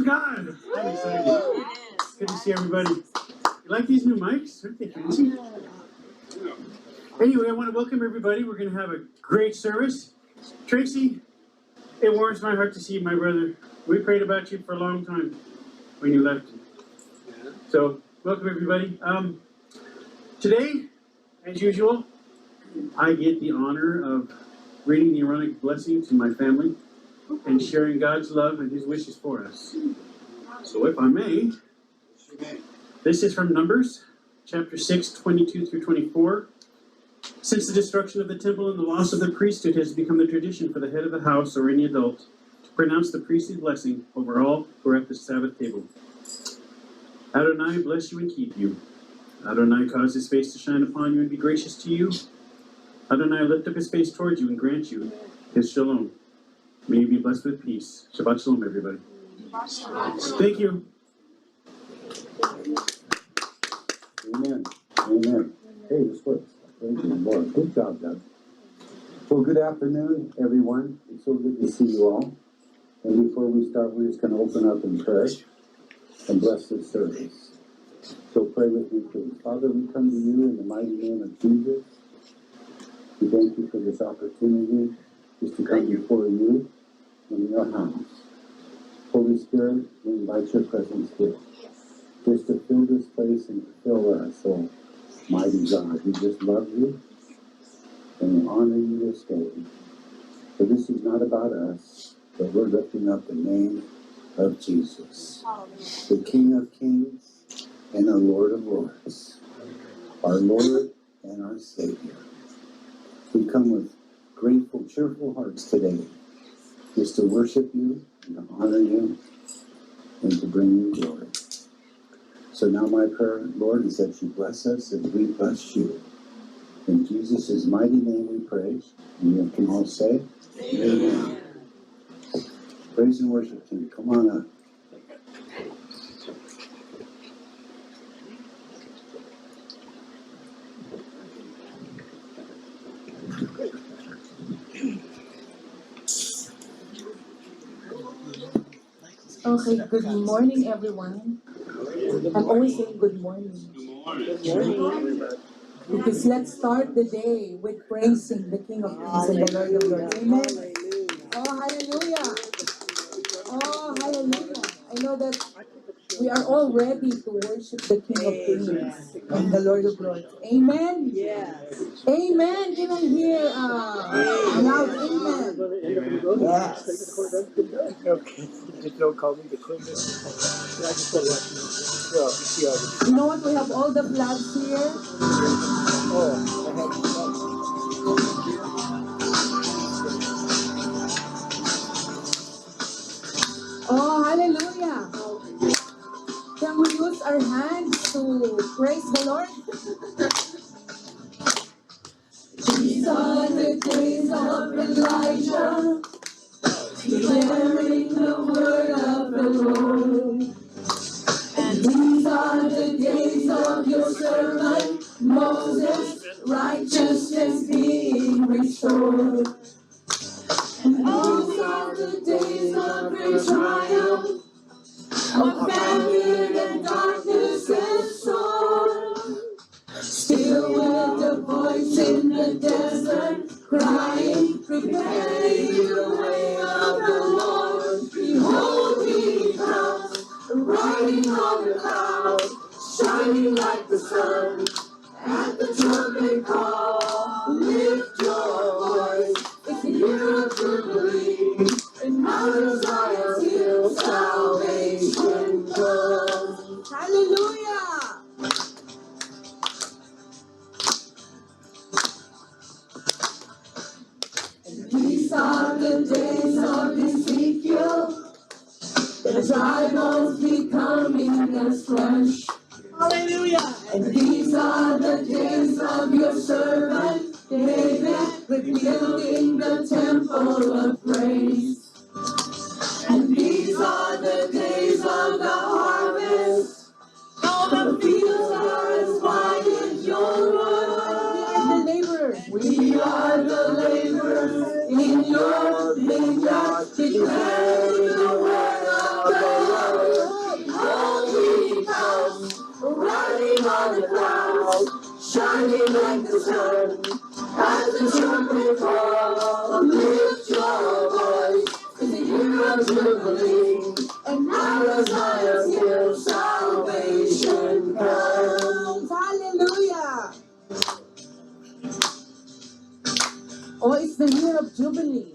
God! I'm excited. Good to see everybody. You like these new mics? Aren't they fancy? Anyway, I want to welcome everybody. We're going to have a great service. Tracy, it warms my heart to see you, my brother. We prayed about you for a long time when you left. So, welcome everybody. Today, as usual, I get the honor of reading the Aaronic blessing to my family and sharing God's love and His wishes for us. So, if I may, this is from Numbers, chapter 6, 22 through 24. Since the destruction of the temple and the loss of the priesthood has become the tradition for the head of the house or any adult to pronounce the priestly blessing over all who are at the Sabbath table. Adonai bless you and keep you. Adonai cause His face to shine upon you and be gracious to you. Adonai lift up His face towards you and grant you His shalom. May you be blessed with peace. Shabbat shalom, everybody. Thank you. Amen. Amen. Hey, this works. Thank you, Lord. Good job, Doug. Well, good afternoon, everyone. It's so good to see you all. And before we start, we're just going to open up in prayer and bless this service. So pray with me, please. Father, we come to you in the mighty name of Jesus. We thank you for this opportunity just to come before you in your house. Holy Spirit, we invite your presence here. Just to fill this place and to fill us, oh mighty God. We just love you and we honor you this day. For this is not about us, but we're lifting up the name of Jesus, the King of Kings and the Lord of Lords, our Lord and our Savior. We come with grateful, cheerful hearts today, just to worship you and to honor you and to bring you glory. So now my prayer, Lord, is that you bless us as we bless you. In Jesus' mighty name we pray. And you can all say, Amen. Praise and worship team, come on up. Okay, good morning, everyone. I'm always saying good morning. Good morning. Because let's start the day with praising the King of Kings and the Lord of Lords. Amen. Oh, hallelujah. Oh, hallelujah. I know that we are all ready to worship the King of Kings and the Lord of Lords. Amen. Yes. Amen. Can I hear a loud amen? Yes. Okay. Just don't call me the queen. I just want to let you know. Yeah, you see all the. You know what? We have all the flags here. Oh, I have fun. Oh, hallelujah. Can we use our hands to praise the Lord? These are the days of Elijah, declaring the word of the Lord. And these are the days of your servant Moses, righteousness being restored. And these are the days of great triumph, of famine and darkness and storm. Still with the voice in the desert, crying, preparing the way of the Lord. Behold, He comes, riding on the cloud, shining like the sun. At the trumpet call, lift your voice. It's the year of Jubilee, and Mount of Zion's hill salvation comes. Hallelujah! These are the days of Ezekiel, the dry bones becoming as flesh. Hallelujah. And these are the days of your servant David, rebuilding the temple of praise. And these are the days of the harvest. All the fields are as white as your wood. We are the laborers. We are the laborers in your vineyard, declaring the word of the Lord. on the clouds, shining like the sun. As the trumpet call, lift your voice, 'cause the year of Jubilee, and out of Zion's hill salvation comes. Hallelujah! Oh, it's the year of Jubilee.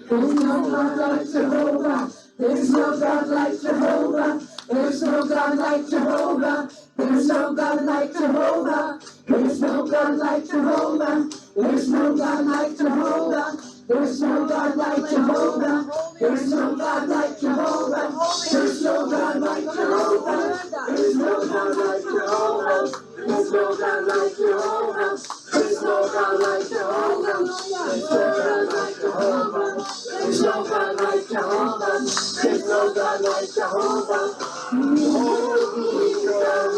There's no God like Jehovah. There's no God like Jehovah. There's no God like Jehovah. There's no God like Jehovah. There's no God like Jehovah. There's no God like Jehovah. There's no God like Jehovah. There's no God like Jehovah. There's no God like Jehovah. There's no God like Jehovah. There's no God like Jehovah. There's no God like Jehovah. There's no God like Jehovah. There's no God like Jehovah. There's no God like Jehovah. Holy God,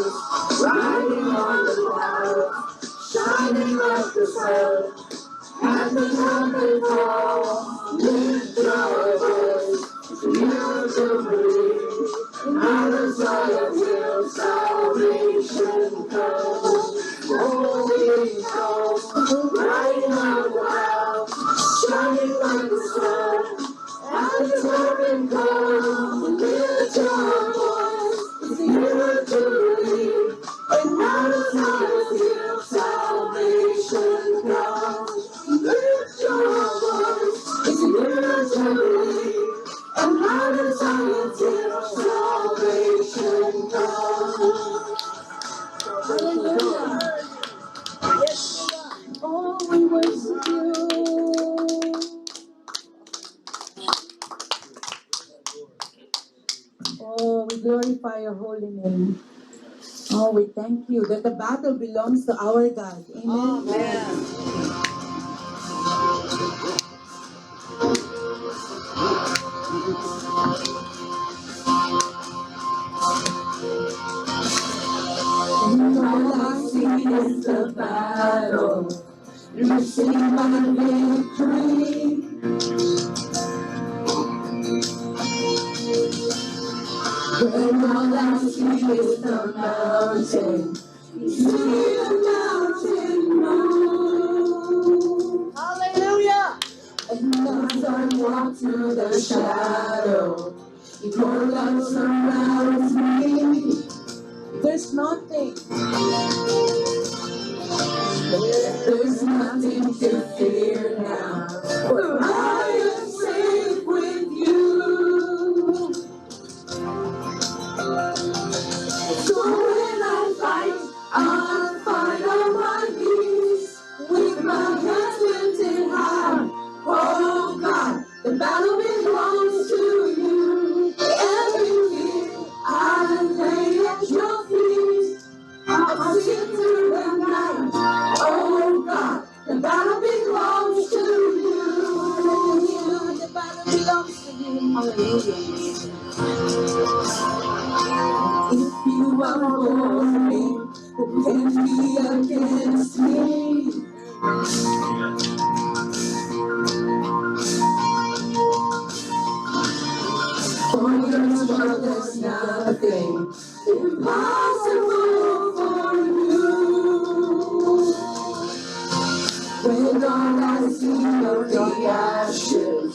riding on the clouds, shining like the sun. And the trumpet call, lift your voice, you to believe. Out of Zion's hill salvation comes. Holy Ghost, riding on the clouds, shining like the sun. And the trumpet call, lift your voice, you to believe. And out of Zion's hill salvation comes. Lift your voice, it's a year to believe, and out of Zion's hill salvation comes. Hallelujah. Oh, we worship you. Oh, we glorify your holy name. Oh, we thank you that the battle belongs to our God. Amen. Amen. And all I see is the battle. You see my victory. When all I see is the mountain. You see the mountain move. Hallelujah. And as I walk through the shadow, your love surrounds me. There's nothing. There's nothing to fear now. For I am safe with you. So when I fight on my knees with my hands lifted high. Oh God, the battle belongs to you. Every fear I lay at your feet. I'll sing through the night. Oh God, the battle belongs to you. The battle belongs to you. Hallelujah. If you are for me, who can be against me? For your word, there's nothing impossible for you. When all I see are the ashes,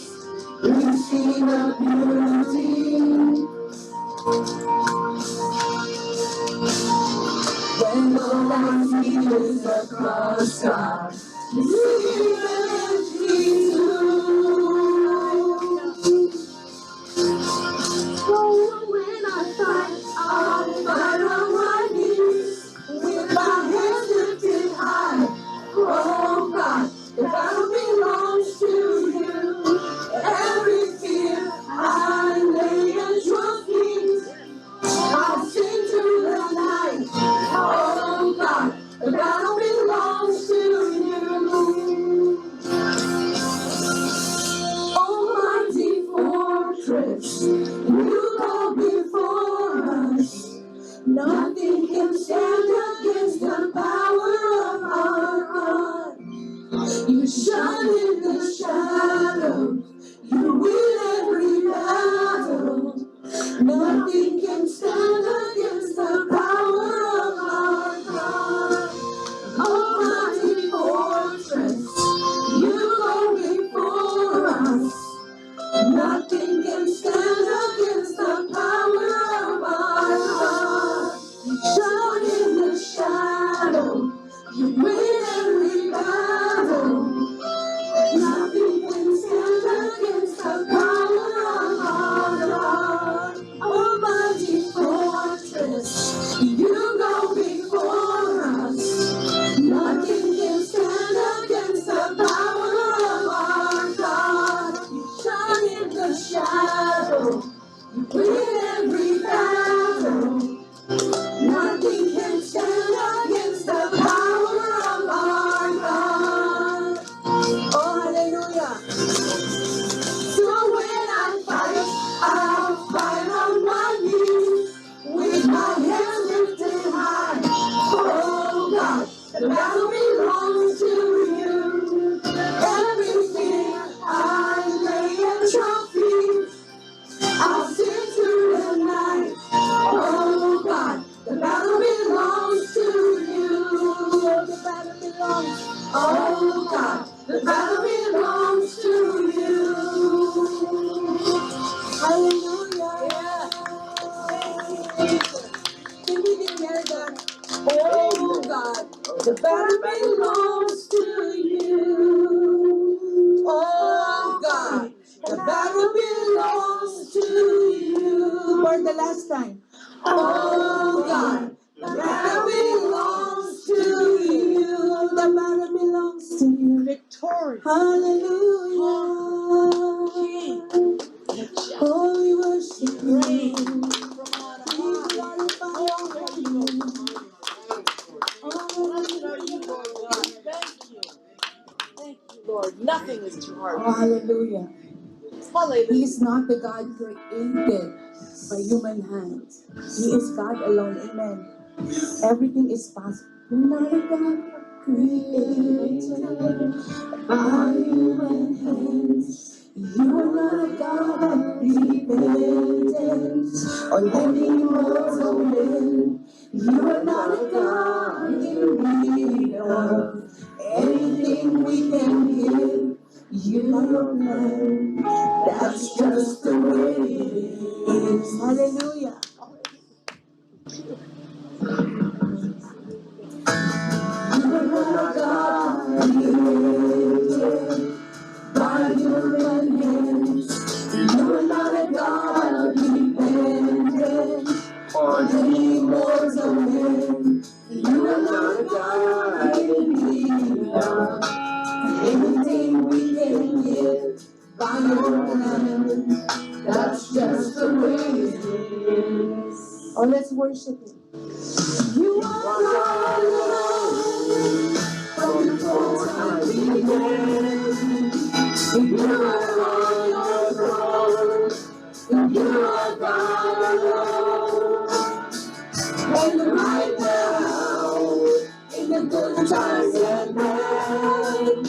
you see the beauty. When all I see is the cross, God, you see the Jesus. Oh, when I'll fight on my knees with my hands lifted high. Oh God, the battle belongs to you. Every fear I lay at your feet. I'll sing through the night. Oh God, the battle belongs to you. Almighty fortress, you go before us. Nothing can stand against the power of our God. You shine in the shadows, you win every battle. Nothing can stand against the power Hallelujah. Can we declare that? Oh God, the battle belongs to you. Oh God, the battle belongs to you. For the last time. Oh God, the battle belongs to you. The battle belongs to you. Victorious. Hallelujah. Oh, we worship you. We glorify your name. Thank you, Lord. Nothing is too hard. Oh, hallelujah. Hallelujah. He is not the God created by human hands. He is God alone. Amen. Everything is possible. You're not a God created by human hands. You are not a God dependent on any mortal man. You are not a God in need of anything we can give. You are your plan. That's just the way it is. Hallelujah. You are not a God created by human hands. You are not a God dependent on any mortal man. You are not a God in need of anything we can give by your plan. That's just the way it is. Oh, let's worship Him. You are God alone from before time began. You are on your throne. You are God alone. And right now, in the good times and bad,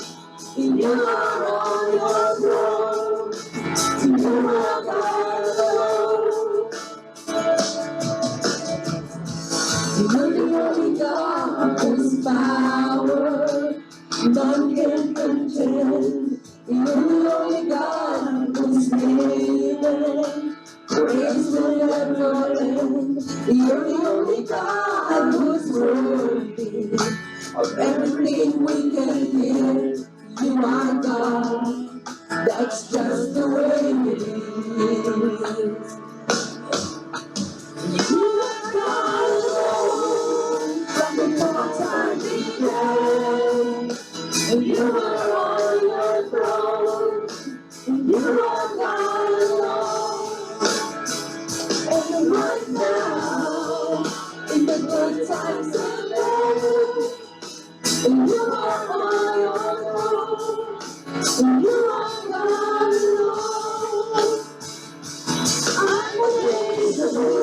you are on your throne. You are God alone. You're the only God whose power none can contend. You're the only God whose name praise will never end. You're the only God who's worthy of everything we can give. You are God. That's just the way it is. You are God alone from before time began. And you are on your throne. And you are God alone. And right now, in the good times and bad, and you are on your throne. And you are God alone. Unchangeable,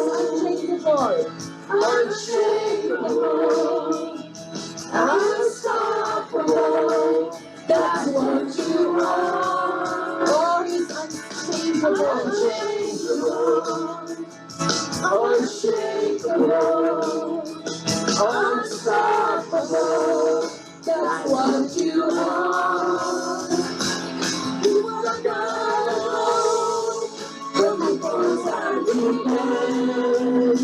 unshakable, unstoppable. That's what you are. Oh, He's unchangeable, unshakable, unstoppable. That's what you are. You are God alone. From before time began,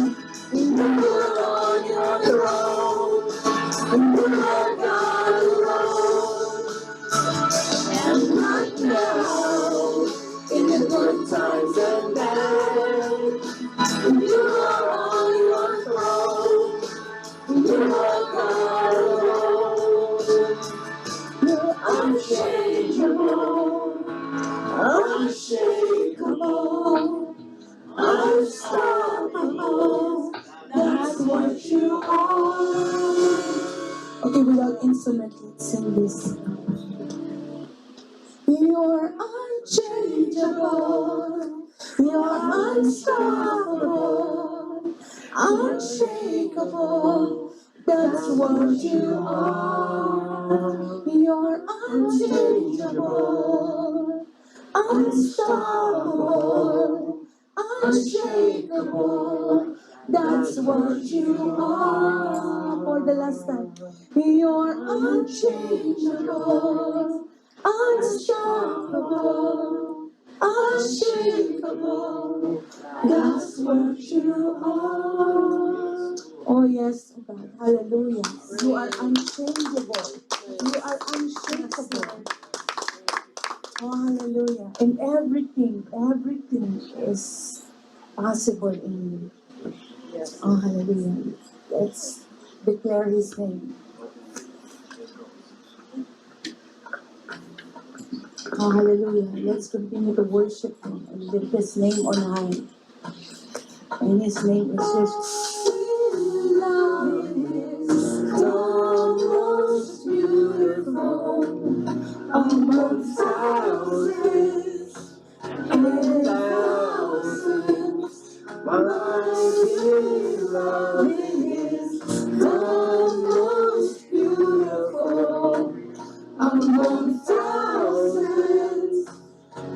you are on your throne. You are God alone. And right now, in the good times and bad, you are on your throne. You are God alone. You're unchangeable, unshakable, unstoppable. That's what you are. Okay, without instrument, let's sing this. You're unchangeable. You're unstoppable, unshakable. That's what you are. You're unchangeable, unstoppable, unshakable. That's what you are. For the last time, you're unchangeable, unstoppable, unshakable. That's what you are. Oh yes, oh God, hallelujah. You are unchangeable. You are unshakable. Oh, hallelujah. And everything is possible in you. Yes. Oh, hallelujah. Let's declare His name. Oh, hallelujah. Let's continue to worship Him and lift His name on high. And His name is just love is the most beautiful among thousands and thousands. My love is the most beautiful among thousands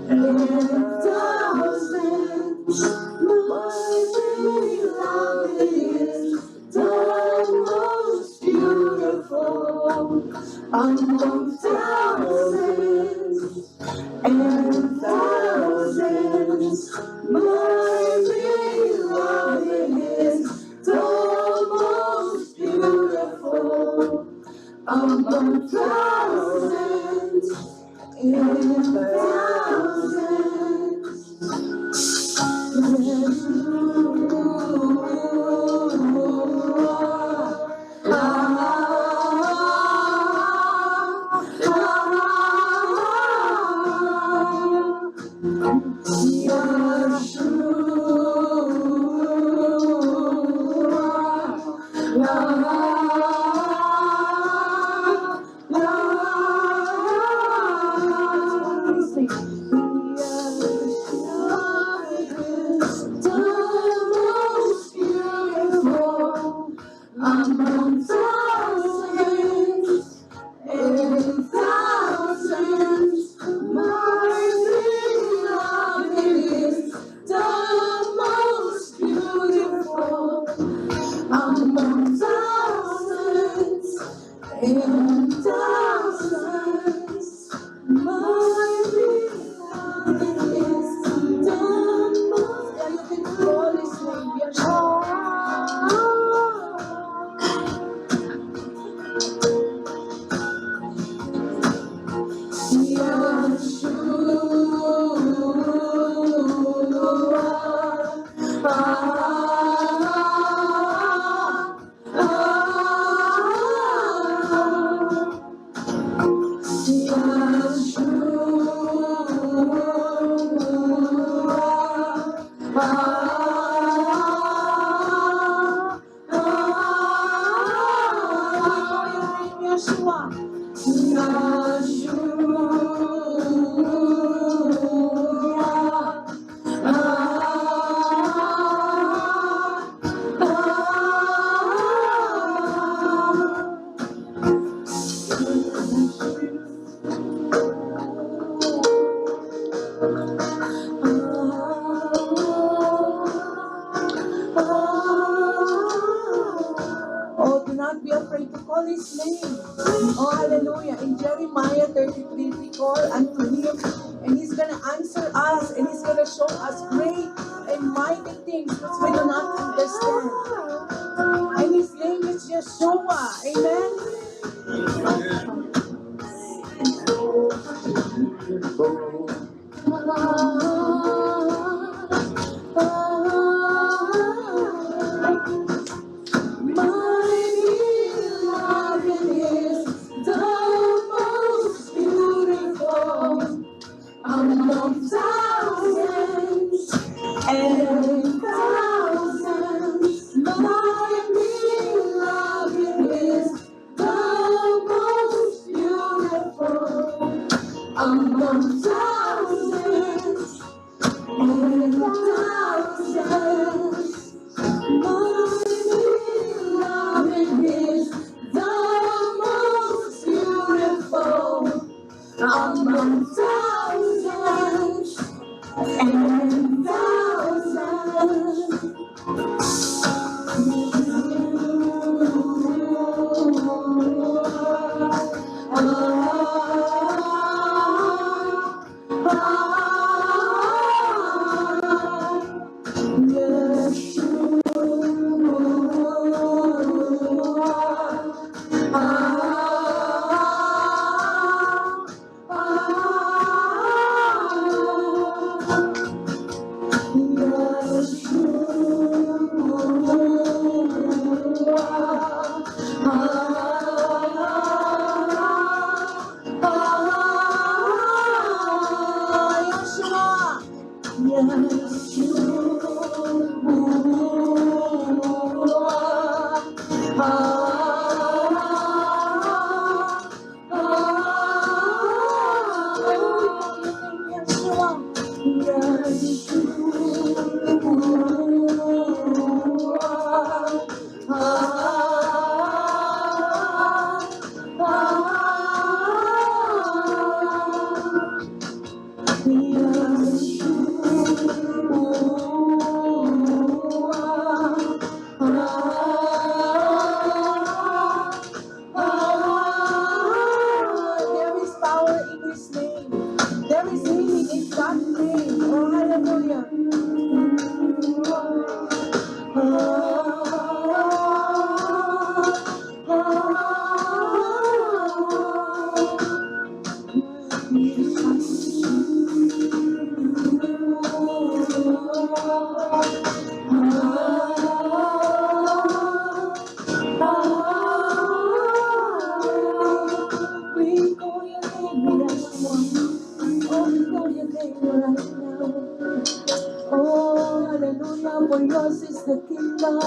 and thousands. My love is the most beautiful among thousands and thousands. My beloved is the most beautiful among thousands and among thousands and thousands. My beloved is the most beautiful among thousands and thousands. My beloved is the most. Yeah, you can call His name. Oh, do not be afraid to call His name. Oh, hallelujah. In Jeremiah 33, we call unto Him, and He's going to answer us, and He's going to show us great and mighty things which we do not understand. And His name is Yeshua. Amen. My beloved is the most beautiful among thousands and thousands. My beloved is the most beautiful among thousands and thousands. My beloved is the most beautiful among thousands and thousands. There is power in His name. There is healing in God's name. Oh, hallelujah. We call your name, Yeshua. Oh, we call your name right now. Oh, hallelujah, for yours is the kingdom.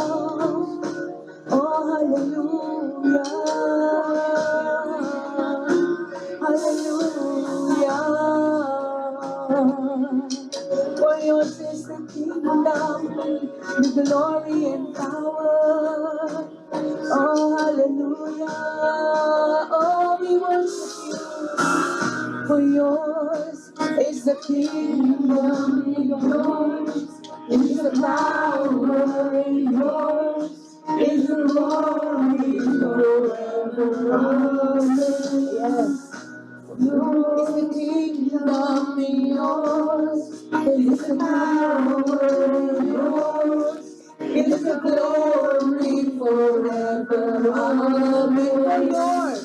Oh, hallelujah. Hallelujah. For yours is the kingdom, the glory and power. Oh, hallelujah. Oh, we worship you. For yours is the kingdom, yours is the power, yours is the glory forever. Yes. Yours is the kingdom, yours is the power, yours is the glory forever. Amen.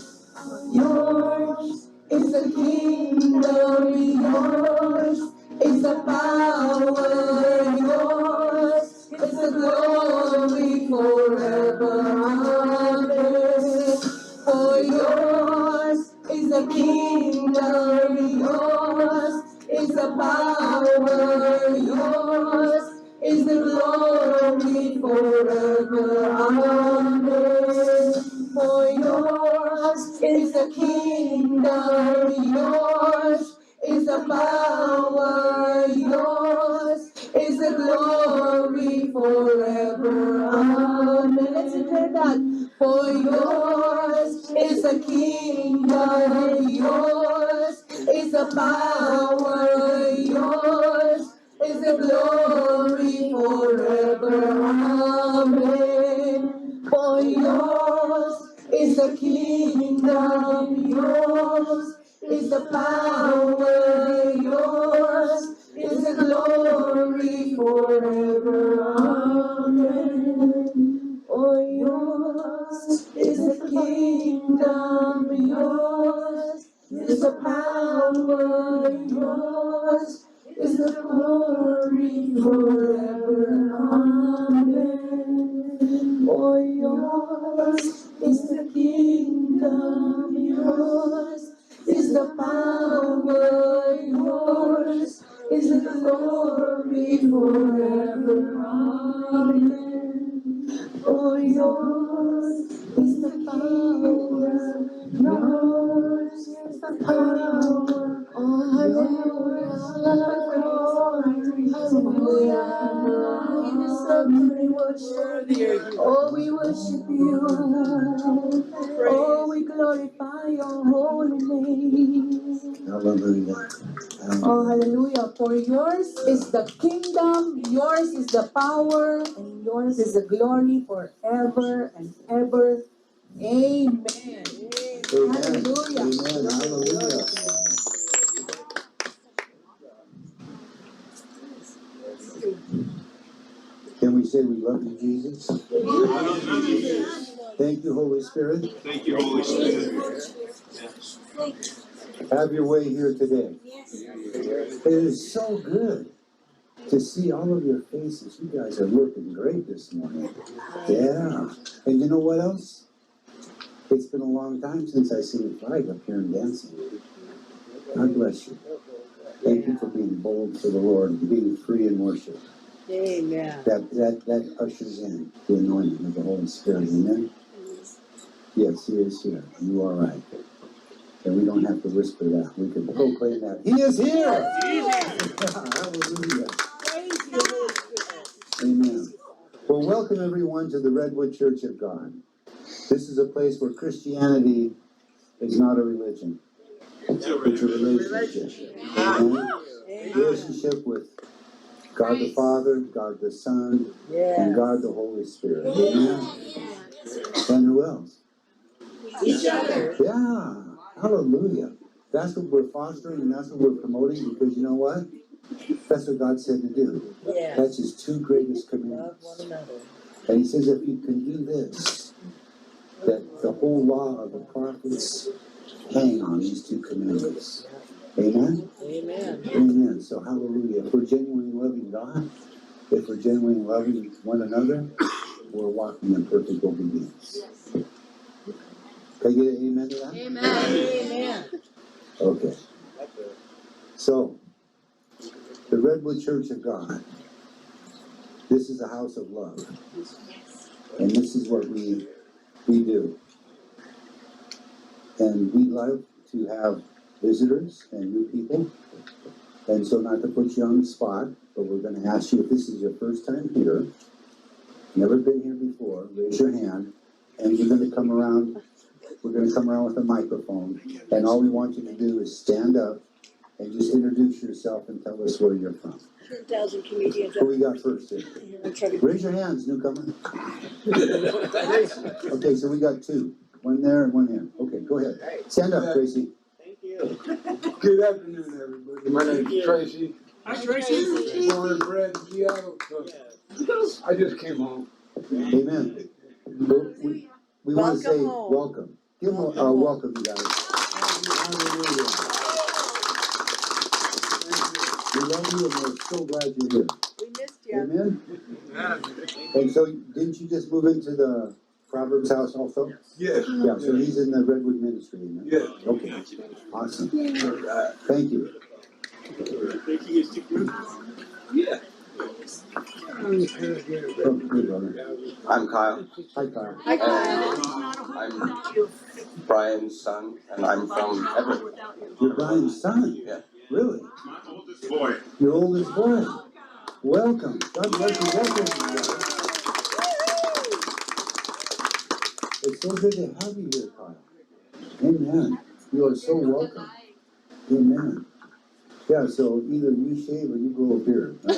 Yours is the kingdom, yours is the power, yours is the glory forever. Amen. For yours is the kingdom, yours is the power, yours is the glory forever. Amen. For yours is the kingdom, yours is the power, yours is the glory forever. Amen. Let's declare that. For yours is the kingdom, yours is the power, yours is the glory forever. Amen. For yours is the kingdom, yours is the power, yours is the glory forever. Amen. For yours is the kingdom, yours is the power, yours is the glory forever. Amen. For yours is the kingdom, yours is the power, yours is the glory forever. Amen. For yours is the power, yours is the power. Oh, hallelujah, hallelujah. You deserve to be worshipped. Oh, we worship you. Oh, we glorify your holy name. Hallelujah. Oh, hallelujah. For yours is the kingdom, yours is the power, and yours is the glory forever and ever. Amen. Amen. Hallelujah. Amen. Hallelujah. Can we say we love you, Jesus? Thank you, Holy Spirit. Thank you, Holy Spirit. Have your way here today. It is so good to see all of your faces. You guys are looking great this morning. Yeah. And you know what else? It's been a long time since I seen a flag up here and dancing. God bless you. Thank you for being bold for the Lord and being free in worship. Amen. That ushers in the anointing of the Holy Spirit. Amen? Yes, He is here. You are right. And we don't have to whisper that. We can proclaim that. He is here! Hallelujah. Praise you, Holy Spirit. Amen. Well, welcome everyone to the Redwood Church of God. This is a place where Christianity is not a religion. It's a relationship. Amen. Relationship with God the Father, God the Son, and God the Holy Spirit. Amen. And who else? Each other. Yeah. Hallelujah. That's what we're fostering and that's what we're promoting because you know what? That's what God said to do. Yes. That's His two greatest Love commandments. one another. And He says if you can do this, that the whole law of the prophets hang on these two commandments. Amen? Amen. Amen. So hallelujah. If we're genuinely loving God, if we're genuinely loving one another, we're walking in perfect obedience. Can I get an amen to that? Amen. Okay. So, the Redwood Church of God. This is a house of love. And this is what we do. And we love to have visitors and new people. And so not to put you on the spot, but we're going to ask you if this is your first time here, never been here before, raise your hand, and we're going to come around with a microphone, and all we want you to do is stand up and just introduce yourself and tell us where you're from. 10,000 comedians. Who we got first here? I'm trying to. Raise your hands, newcomer. Okay, so we got two. One there and one here. Okay, go ahead. Stand up, Tracy. Thank you. Good afternoon, everybody. My name is Tracy. Hi, Tracy. Born and bred in Seattle. So I just came home. Amen. We want to say home. welcome. Give them a Welcome welcome, you guys. Hallelujah. We love you and we're so glad you're here. We missed you. Amen. And so, didn't you just move into the Proverbs house also? Yes. Yeah, so he's in the Redwood ministry, amen? Yes. Okay, awesome. Thank you. Yeah. Oh, good, brother. I'm Kyle. Hi, Kyle. Hi, Kyle. I'm Brian's son, and I'm from Everett. You're Brian's son? Yeah. Really? My oldest boy. Your oldest boy? Welcome. God bless you. Welcome, you guys. It's so good to have you here, Kyle. Amen. You are so welcome. Amen. Yeah, so either you shave or you grow a beard. Right?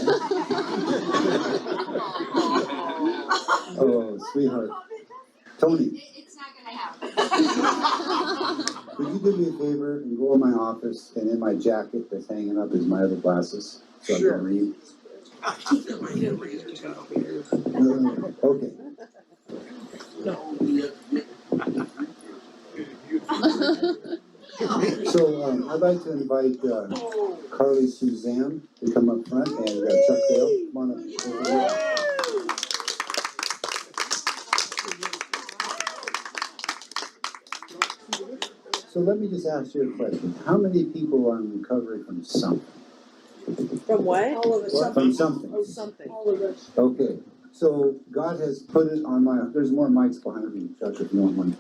Oh, sweetheart. Tony, It's not gonna happen. could you do me a favor and go in my office and in my jacket that's hanging up is my other glasses so I can read? Okay. So I'd like to invite Carly Suzanne to come up front and Chuck Dale, come on up over here. So let me just ask you a question. How many people are in recovery from something? From what? All of us. From something. Oh, something. All of us. Okay, so God has put it on my, there's more mics behind me, Chuck, if you want one.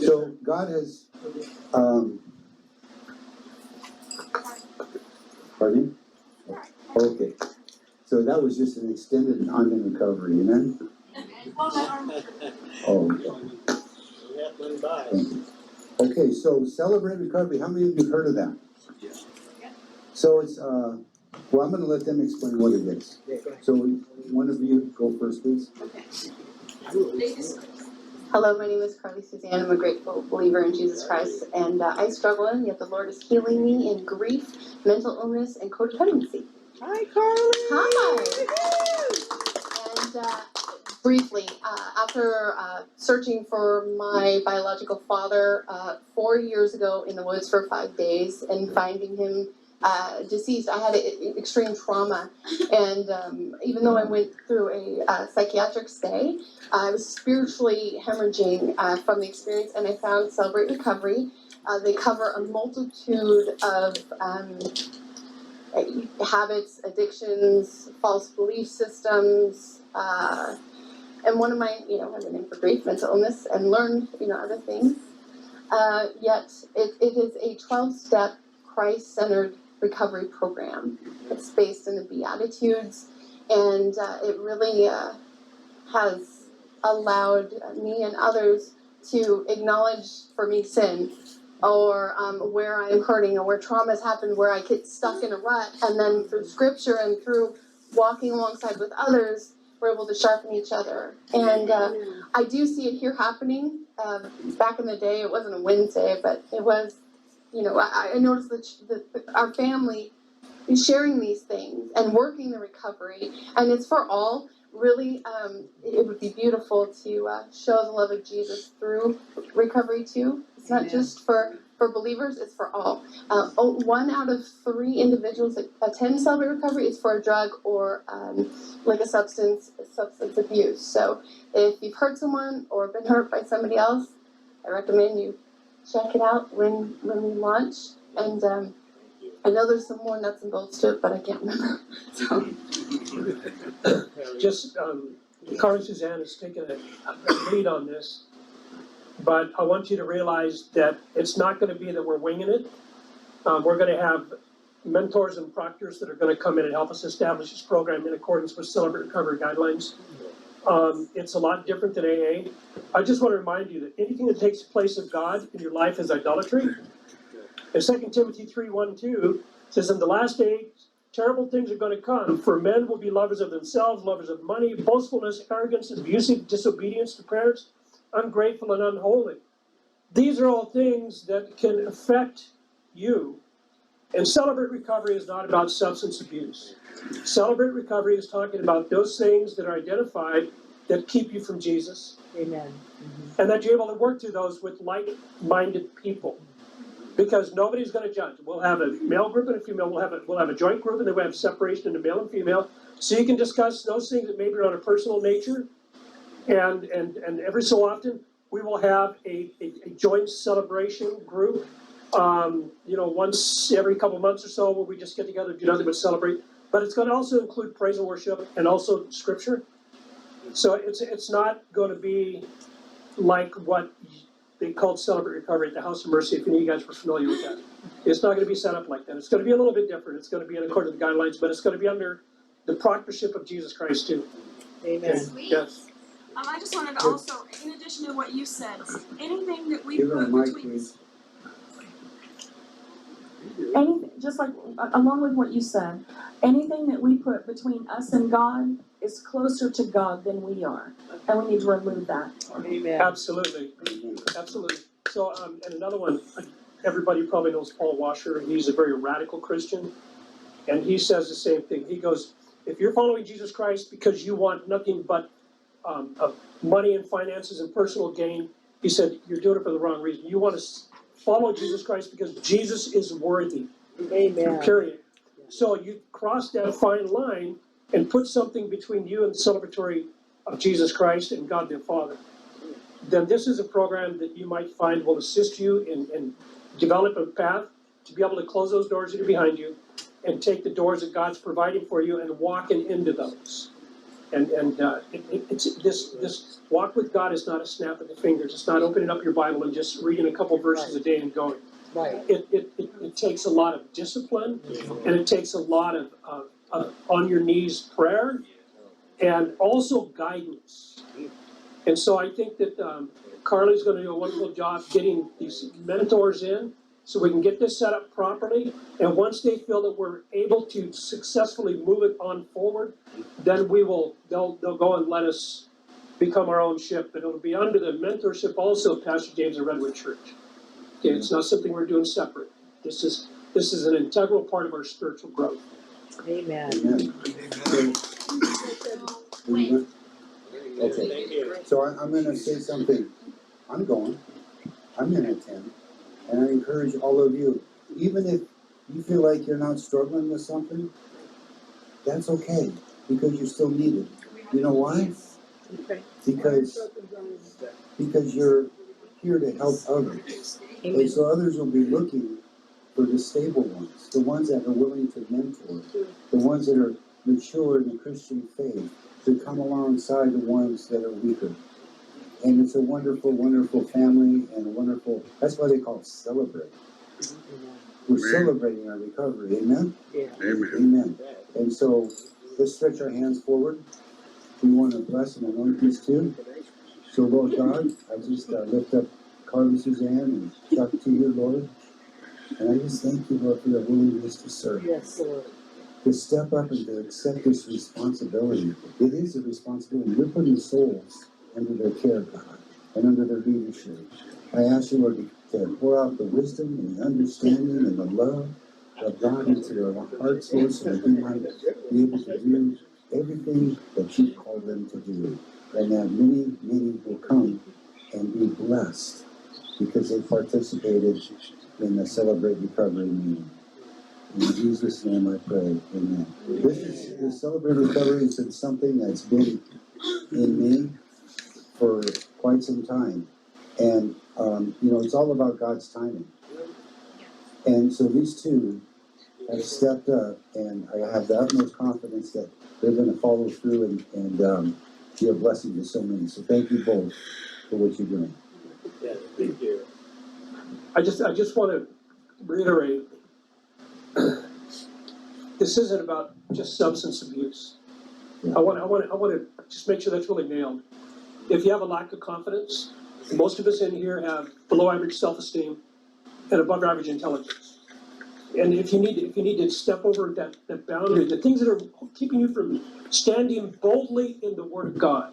So God has, pardon me? Okay, so that was just an extended, I'm in recovery, amen? Oh, okay. Thank you. Okay, so Celebrate Recovery, how many of you have heard of that? So it's, well, I'm gonna let them explain what it is. So one of you go first, please. Hello, my name is Carly Suzanne. I'm a grateful believer in Jesus Christ, and I struggle, and yet the Lord is healing me in grief, mental illness, and codependency. Hi, Carly. Hi! And briefly, after searching for my biological father 4 years ago in the woods for 5 days and finding him deceased, I had extreme trauma, and even though I went through a psychiatric stay, I was spiritually hemorrhaging from the experience, and I found Celebrate Recovery. They cover a multitude of habits, addictions, false belief systems, and one of my, has a name for grief, mental illness, and learned, other things. Yet it is a 12-step Christ-centered recovery program. It's based in the Beatitudes, and it really has allowed me and others to acknowledge for me sin, or where I'm hurting, or where trauma has happened, where I get stuck in a rut, and then through scripture and through walking alongside with others, we're able to sharpen each other. And I do see it here happening. Back in the day, it wasn't a Wednesday, but it was, I noticed that our family is sharing these things and working the recovery, and it's for all. Really, it would be beautiful to show the love of Jesus through recovery too. It's not just for believers, it's for all. 1 out of 3 individuals that attend Celebrate Recovery is for a drug or like a substance abuse. So if you've hurt someone or been hurt by somebody else, I recommend you check it out when we launch. And I know there's some more nuts and bolts to it, but I can't remember. So. Just, Carly Suzanne has taken a lead on this, but I want you to realize that it's not gonna be that we're winging it. We're gonna have mentors and proctors that are gonna come in and help us establish this program in accordance with Celebrate Recovery guidelines. It's a lot different than AA. I just wanna remind you that anything that takes the place of God in your life is idolatry. And 2 Timothy 3:1-2 says, in the last days, terrible things are going to come, for men will be lovers of themselves, lovers of money, boastfulness, arrogance, abusive, disobedience to parents, ungrateful and unholy. These are all things that can affect you. And Celebrate Recovery is not about substance abuse. Celebrate Recovery is talking about those things that are identified that keep you from Jesus. Amen. And that you're able to work through those with like-minded people. Because nobody's going to judge. We'll have a male group and a female. We'll have a joint group, and then we'll have separation into male and female. So you can discuss those things that maybe are on a personal nature. And every so often, we will have a joint celebration group. Once every couple months or so, where we just get together, do nothing but celebrate. But it's going to also include praise and worship, and also scripture. So it's not going to be like what they called Celebrate Recovery at the House of Mercy, if any of you guys were familiar with that. It's not going to be set up like that. It's going to be a little bit different. It's going to be in accordance with the guidelines, but it's going to be under the proctorship of Jesus Christ too. Amen. Yes. I just wanted to also, in addition to what you said, anything that we Give her a put mic, between... please. Anything, just like, along with what you said, anything that we put between us and God is closer to God than we are, and we need to remove that. Amen. Absolutely. Absolutely. So, and another one, everybody probably knows Paul Washer, and he's a very radical Christian, and he says the same thing. He goes, if you're following Jesus Christ because you want nothing but money and finances and personal gain, he said, you're doing it for the wrong reason. You want to follow Jesus Christ because Jesus is worthy. Amen. Period. So you cross that fine line and put something between you and the celebratory of Jesus Christ and God the Father. Then this is a program that you might find will assist you in develop a path to be able to close those doors that are behind you and take the doors that God's providing for you and walking into those. And it's this walk with God is not a snap of the fingers. It's not opening up your Bible and just reading a couple verses a day and going. Right. It takes a lot of discipline, and it takes a lot of on your knees prayer, and also guidance. And so I think that Carly's going to do a wonderful job getting these mentors in, so we can get this set up properly. And once they feel that we're able to successfully move it on forward, then they'll go and let us become our own ship. But it'll be under the mentorship also of Pastor James of Redwood Church. Okay, it's not something we're doing separate. This is an integral part of our spiritual growth. Amen. Amen. Okay, so I'm gonna say something. I'm going to attend, and I encourage all of you, even if you feel like you're not struggling with something, that's okay, because you're still needed. You know why? Because you're here to help others. And so others will be looking for the stable ones, the ones that are willing to mentor, the ones that are mature in the Christian faith, to come alongside the ones that are weaker. And it's a wonderful, wonderful family and a wonderful, that's why they call it celebrate. We're celebrating our recovery, amen? Amen. Amen. And so let's stretch our hands forward. We want to bless and anoint these two. So Lord God, I just lift up Carl and Suzanne and Chuck to you, Lord. And I just thank you, Lord, for their willingness to serve. Yes, Lord. To step up and to accept this responsibility. It is a responsibility. You're putting souls under their care, God, and under their leadership. I ask you, Lord, to pour out the wisdom and the understanding and the love of God into their hearts, Lord, so that they might be able to do everything that you've called them to do. And that many, many will come and be blessed because they participated in the Celebrate Recovery meeting. In Jesus' name I pray, amen. The Celebrate Recovery has been something that's been in me for quite some time. And, it's all about God's timing. And so these two have stepped up, and I have the utmost confidence that they're going to follow through and be a blessing to so many. So thank you both for what you're doing. Thank you. I just want to reiterate, this isn't about just substance abuse. Yeah. I want to just make sure that's really nailed. If you have a lack of confidence, most of us in here have below average self-esteem and above average intelligence. And if you need to step over that boundary, the things that are keeping you from standing boldly in the Word of God,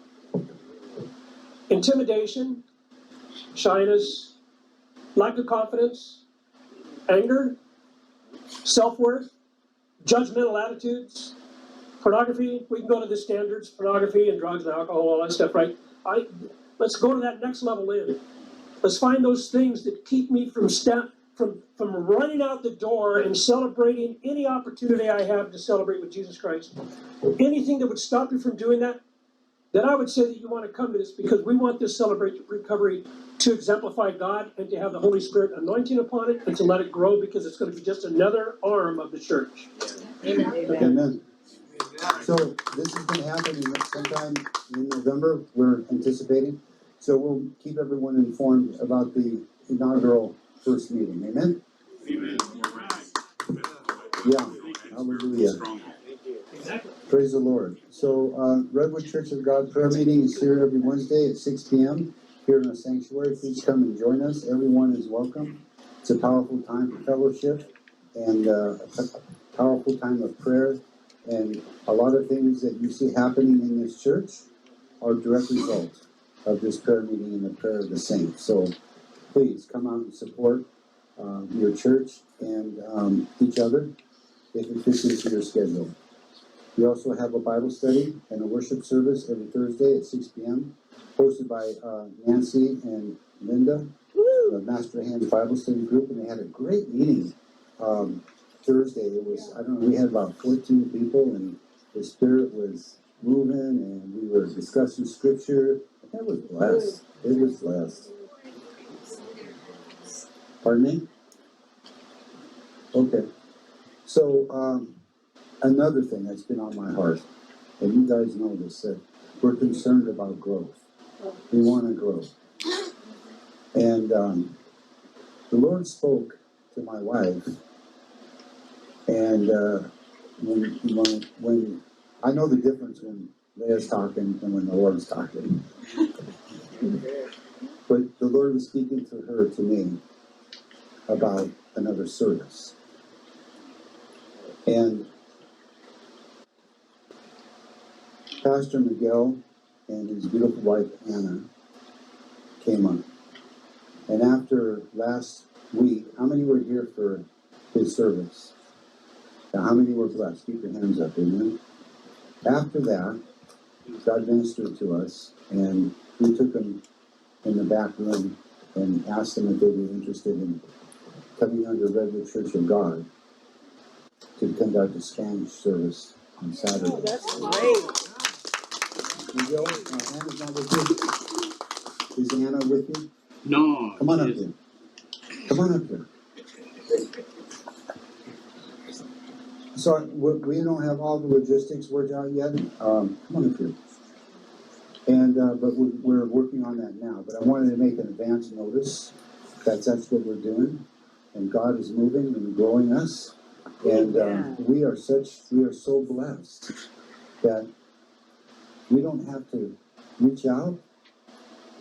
intimidation, shyness, lack of confidence, anger, self-worth, judgmental attitudes, pornography. We can go to the standards, pornography and drugs and alcohol, all that stuff, right? Let's go to that next level in. Let's find those things that keep me from running out the door and celebrating any opportunity I have to celebrate with Jesus Christ. Anything that would stop you from doing that, then I would say that you want to come to this, because we want this Celebrate Recovery to exemplify God and to have the Holy Spirit anointing upon it and to let it grow, because it's going to be just another arm of the church. Amen. Amen. So this is going to happen sometime in November, we're anticipating. So we'll keep everyone informed about the inaugural first meeting. Amen? Amen. Yeah. Hallelujah. Praise the Lord. So Redwood Church of God prayer meeting is here every Wednesday at 6 p.m. here in the sanctuary. Please come and join us. Everyone is welcome. It's a powerful time for fellowship and a powerful time of prayer. And a lot of things that you see happening in this church are direct result of this prayer meeting and the prayer of the saints. So please come out and support your church and each other if it fits into your schedule. We also have a Bible study and a worship service every Thursday at 6 p.m. hosted by Nancy and Linda, the Master Hand Bible Study Group, and they had a great meeting. Thursday, it was, we had about 14 people, and the Spirit was moving, and we were discussing Scripture. It was blessed. It was blessed. Pardon me? Okay. So, another thing that's been on my heart, and you guys know this, that we're concerned about growth. We want to grow. And the Lord spoke to my wife, and when I know the difference when Leah's talking and when the Lord's talking. But the Lord was speaking to her, to me, about another service. And Pastor Miguel and his beautiful wife, Anna, came up. And after last week, how many were here for his service? Now, how many were blessed? Keep your hands up, amen. After that, God ministered to us, and we took them in the back room and asked them if they were interested in coming under Redwood Church of God to conduct a Spanish service on Saturday. Oh, that's great. Miguel, Anna's not with you? Is Anna with you? No. Come on up here. Come on up here. So we don't have all the logistics worked out yet. Come on up here. And but we're working on that now. But I wanted to make an advance notice that that's what we're doing, and God is moving and growing us, and we are so blessed that we don't have to reach out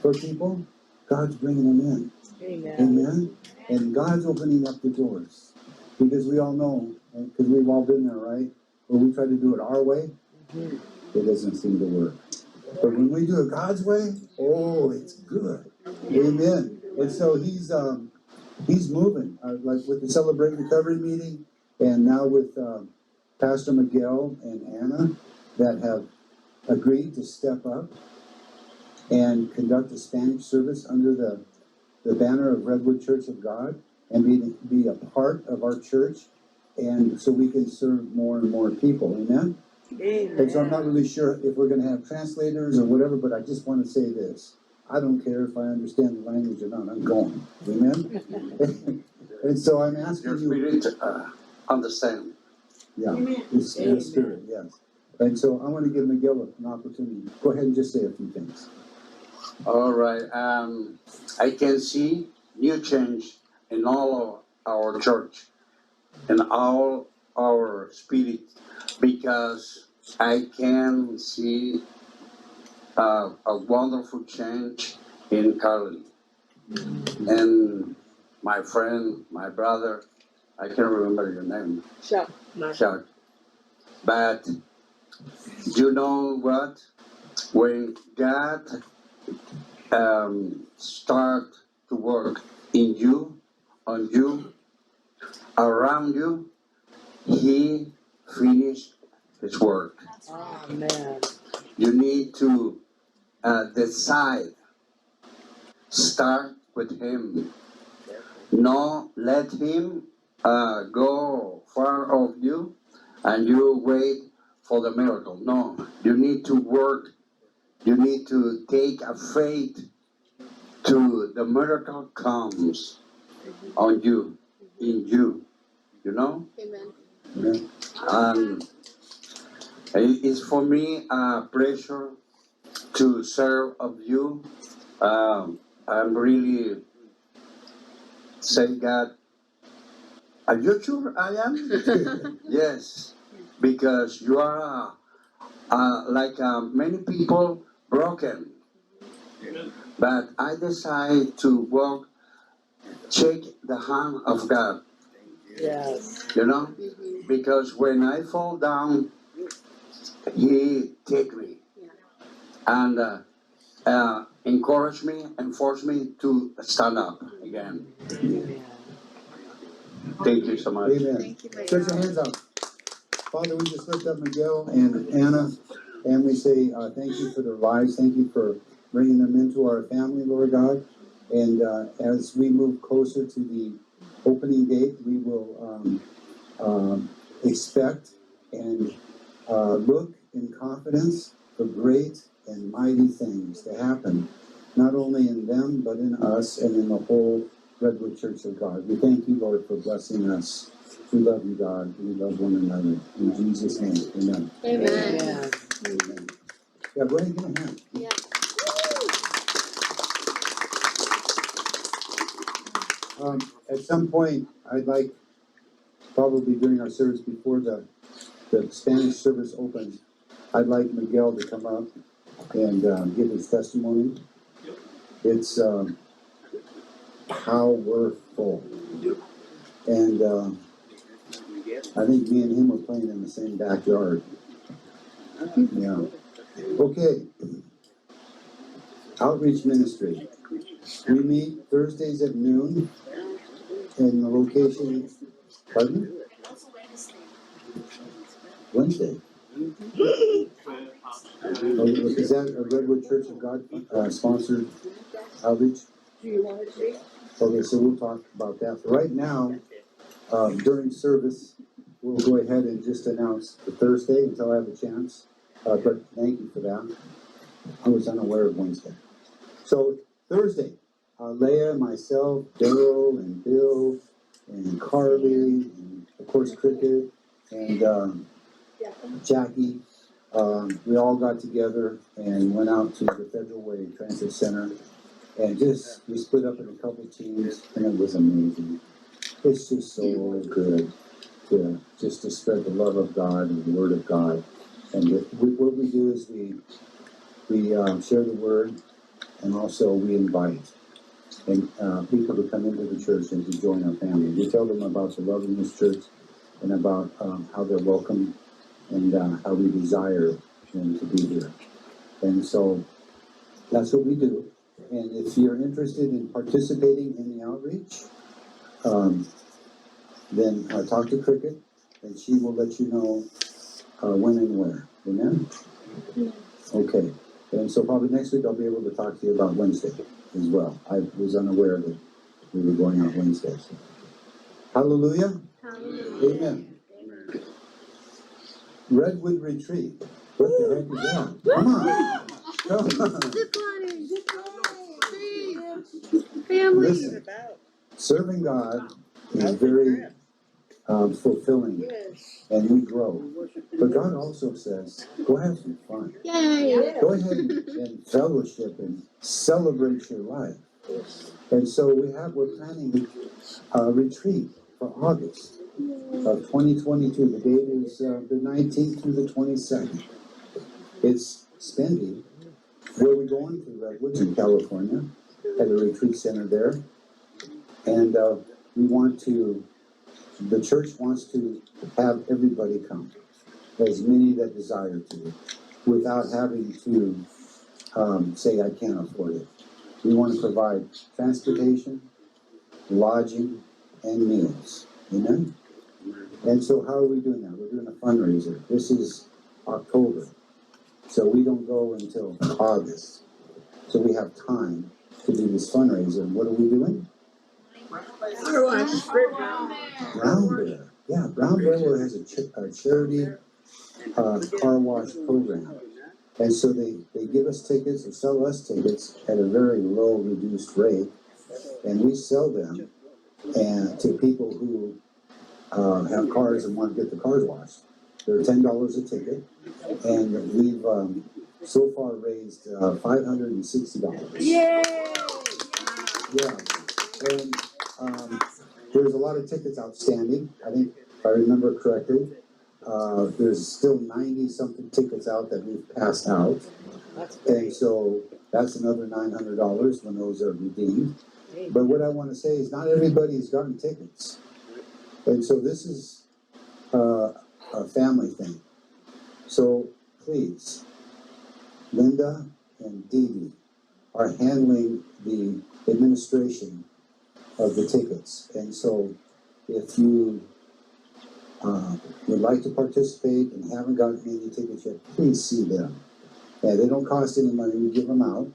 for people. God's bringing them in. Amen. Amen. And God's opening up the doors, because we all know, because we've all been there, right? When we try to do it our way, it doesn't seem to work. But when we do it God's way, oh, it's good. Amen. And so he's moving, like with the Celebrate Recovery meeting, and now with Pastor Miguel and Anna, that have agreed to step up and conduct a Spanish service under the banner of Redwood Church of God, and be a part of our church, and so we can serve more and more people. Amen? And so I'm not really sure if we're going to have translators or whatever, but I just want to say this. I don't care if I understand the language or not. I'm going. Amen? And so I'm asking Your you. spirit understand. Yeah, it's in the spirit, yes. And so I want to give Miguel an opportunity. Go ahead and just say a few things. All right. I can see new change in all of our church, in all our spirit, because I can see a wonderful change in Carly. And my friend, my brother, I can't remember your name, Chuck. But you know what? When God start to work in you, on you, around you, He finished His work. Amen. You need to decide. Start with Him. No, let Him go far off you, and you wait for the miracle. No, you need to work. You need to take a faith to the miracle comes on you, in you. You know? Amen. Amen. It's for me a pleasure to serve of you. I'm really say God. Are you sure I am? Yes, because you are like many people broken, but I decide to walk, check the hand of God. Yes. You know, because when I fall down, He take me and encourage me and force me to stand up again. Thank you so much. Amen. Thank you, Miguel. Stretch your hands out. Father, we just lift up Miguel and Anna, and we say thank you for their lives. Thank you for bringing them into our family, Lord God. And as we move closer to the opening date, we will expect and look in confidence for great and mighty things to happen, not only in them, but in us and in the whole Redwood Church of God. We thank you, Lord, for blessing us. We love you, God. We love one another. In Jesus' name, amen. Amen. Amen. Yeah, go ahead and give a hand. Yeah. At some point, I'd like, probably during our service before the Spanish service opens, I'd like Miguel to come up and give his testimony. It's powerful. And I think me and him were playing in the same backyard. Yeah. Okay. Outreach ministry. We meet Thursdays at noon in the location. Pardon? Wednesday. Oh, is that a Redwood Church of God sponsored outreach? Okay, so we'll talk about that. Right now, during service, we'll go ahead and just announce the Thursday until I have a chance. But thank you for that. I was unaware of Wednesday. So Thursday, Leah, myself, Daryl, and Bill, and Carly, and of course Cricket, and Jackie. We all got together and went out to the Federal Way Transit Center, and we split up in a couple teams, and it was amazing. It's just so good to spread the love of God and the Word of God. And what we do is we share the Word, and also we invite people to come into the church and to join our family. We tell them about the love in this church and about how they're welcome and how we desire them to be here. And so that's what we do. And if you're interested in participating in the outreach, then talk to Cricket, and she will let you know when and where. Amen? Okay. And so probably next week I'll be able to talk to you about Wednesday as well. I was unaware that we were going out Wednesday. So. Hallelujah. Hallelujah. Amen. Redwood Retreat. What the heck is that? Come on. Come on. Listen, serving God is very fulfilling, and we grow. But God also says, go have some fun. Go ahead and fellowship and celebrate your life. And so we're planning a retreat for August of 2022. The date is the 19th through the 22nd. It's spending. Where we're going to Redwoods in California, at a retreat center there. And the church wants to have everybody come, as many that desire to, without having to say, I can't afford it. We want to provide transportation, lodging, and meals. Amen? And so how are we doing that? We're doing a fundraiser. This is October, so we don't go until August. So we have time to do this fundraiser. And what are we doing? Brown Bear. Yeah, Brown Bear has a charity car wash program. And so they give us tickets or sell us tickets at a very low reduced rate. And we sell them to people who have cars and want to get the cars washed. They're $10 a ticket. And we've so far raised $560. Yay! Yeah. And there's a lot of tickets outstanding. I think, if I remember correctly, there's still 90-something tickets out that we've passed out. And so that's another $900 when those are redeemed. But what I want to say is not everybody's gotten tickets. And so this is a family thing. So please, Linda and Dee Dee are handling the administration of the tickets. And so if you would like to participate and haven't gotten any tickets yet, please see them. And they don't cost any money. We give them out.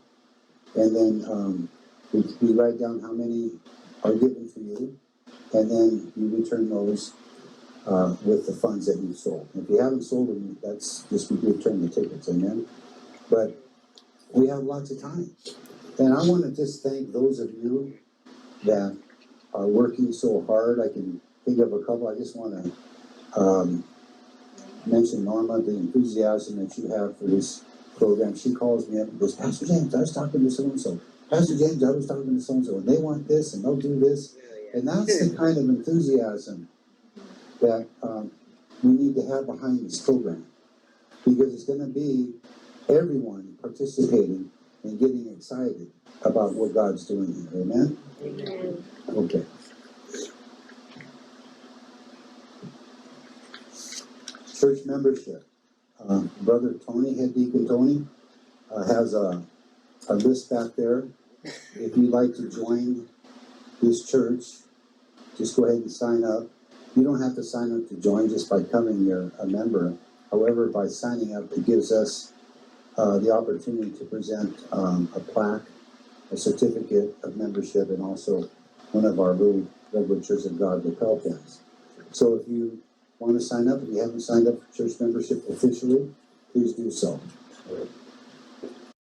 And then we write down how many are given to you. And then you return those with the funds that you've sold. If you haven't sold them, that's just we return the tickets. Amen. But we have lots of time. And I want to just thank those of you that are working so hard. I can think of a couple. I just want to mention Norma, the enthusiasm that you have for this program. She calls me up and goes, Pastor James, I was talking to so-and-so. Pastor James, I was talking to so-and-so, and they want this, and they'll do this. And that's the kind of enthusiasm that we need to have behind this program. Because it's going to be everyone participating and getting excited about what God's doing here. Amen? Amen. Okay. Church membership. Brother Tony, Head Deacon Tony, has a list back there. If you'd like to join this church, just go ahead and sign up. You don't have to sign up to join just by coming you're a member. However, by signing up, it gives us the opportunity to present a plaque, a certificate of membership, and also one of our little Redwood Church of God lapel pins. So if you want to sign up, if you haven't signed up for church membership officially, please do so.